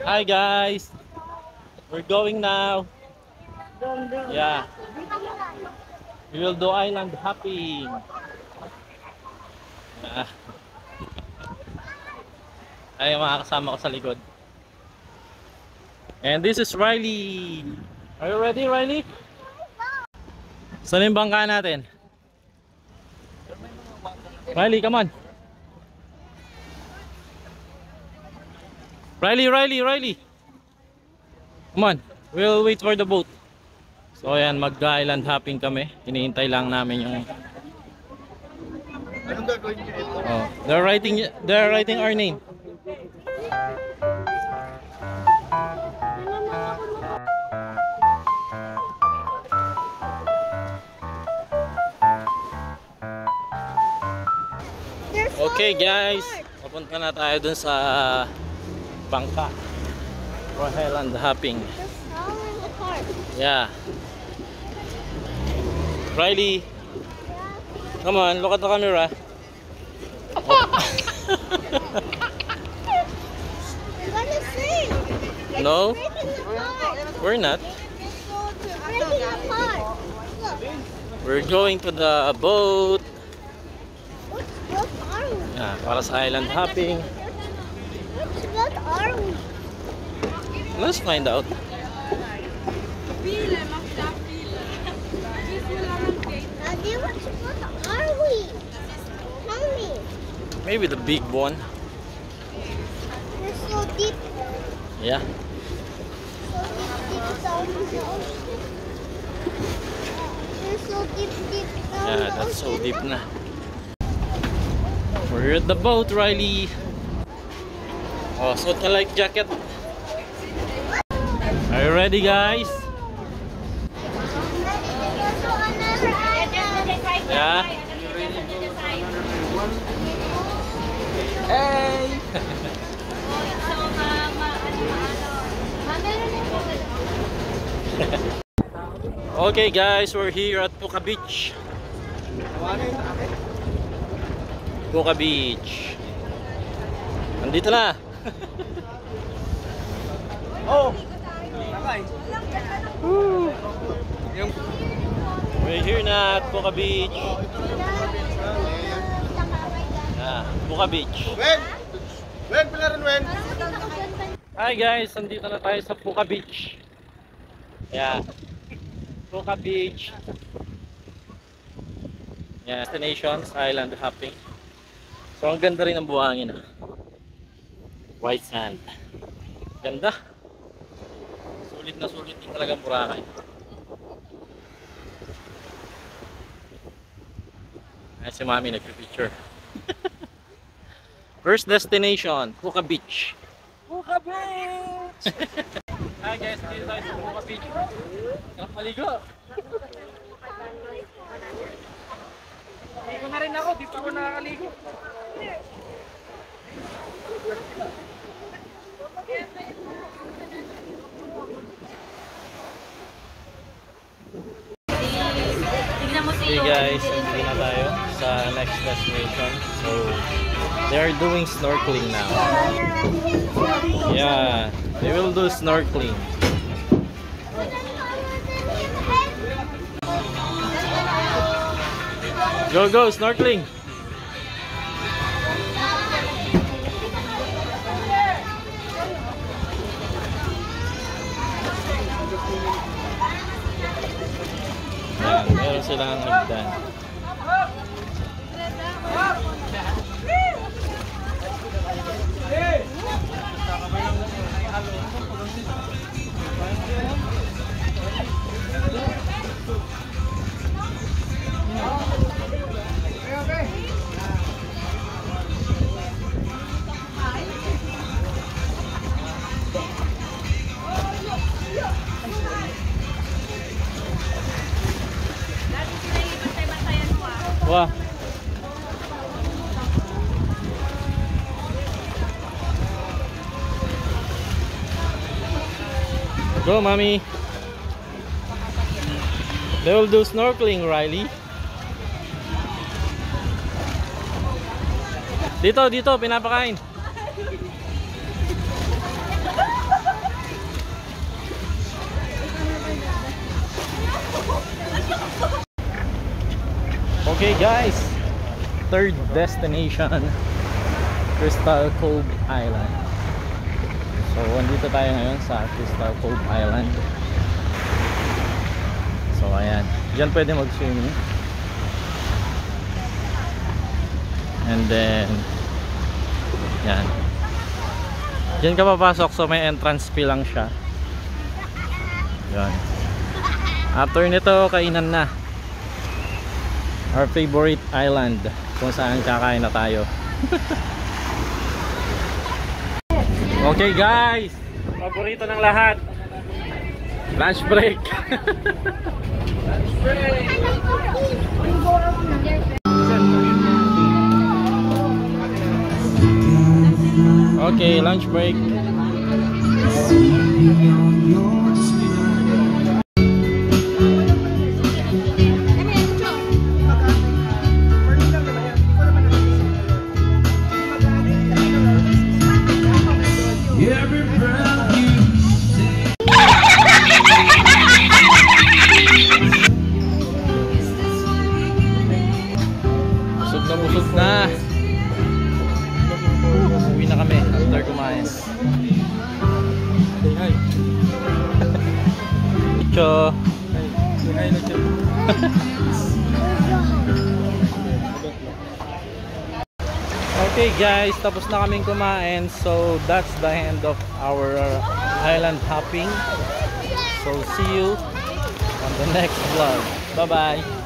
Hi guys, we're going now. Yeah, we will do island hopping. Ah, ay mga kasama ko sa likod. And this is Riley. Are you ready, Riley? Saan yung bangka natin? Riley, come on. Riley. Come on. We'll wait for the boat. So ayan, mag-island hopping kami. Hinihintay lang namin yung... Anong gagawin niyo ito? Oh, they're writing our name. Okay guys, papunta na tayo dun sa bangka for island hopping. Yeah. Riley, come on, look at the camera. No, we're not. We're going to the boat. Yeah, para sa island hopping. What are we? Let's find out. Daddy, what are we? Tell me. Maybe the big one. We're so deep. Yeah. So deep down in the ocean. We're so deep down Yeah, in the that's so ocean. deep na. We're at the boat, Riley. Oh, suot ka life jacket. Are you ready, guys? Yeah. Hey. Okay, guys, we're here at Puka Beach. Puka Beach. Nandito na. Oh! We're here na at Puka Beach. Yeah, Puka Beach. Wen, palaran Wen. Hi guys, nandito na tayo sa Puka Beach. Yeah. Puka Beach. Yeah, destinations, island hopping. So ang ganda rin ng buhangin. White sand. Ganda. Sulit na sulit din talagang Boracay. Ay, si Mami nagpipicture. First destination, Puka Beach. Puka Beach! Hi guys, dito tayo sa Puka Beach. Nakapaligo. Ligo na rin ako, di pa ako nakakaligo. Okay guys, hindi na tayo sa next destination. So, they are doing snorkeling now. Yeah, they will do snorkeling. Go, snorkeling! Ayan, meron silang hagdan. Wah. Go, Mommy. They will do snorkeling, Riley. Dito, pinapakain. Okay guys, third destination, Crystal Cove Island. So andito tayo ngayon sa Crystal Cove Island. So ayan, dyan pwede mag-swimming. And then yan, dyan ka papasok, so may entrance fee lang siya. Yan. After nito, kainan na. Our favorite island, kung saan kakain na tayo. Okay guys, paborito ng lahat, lunch break. Okay, lunch break. Busog na. Uwi na kami after kumain. Say hi. Cho. Say hi na, Cho. Okay guys, tapos na kaming kumain. So that's the end of our island hopping. So see you on the next vlog. Bye bye.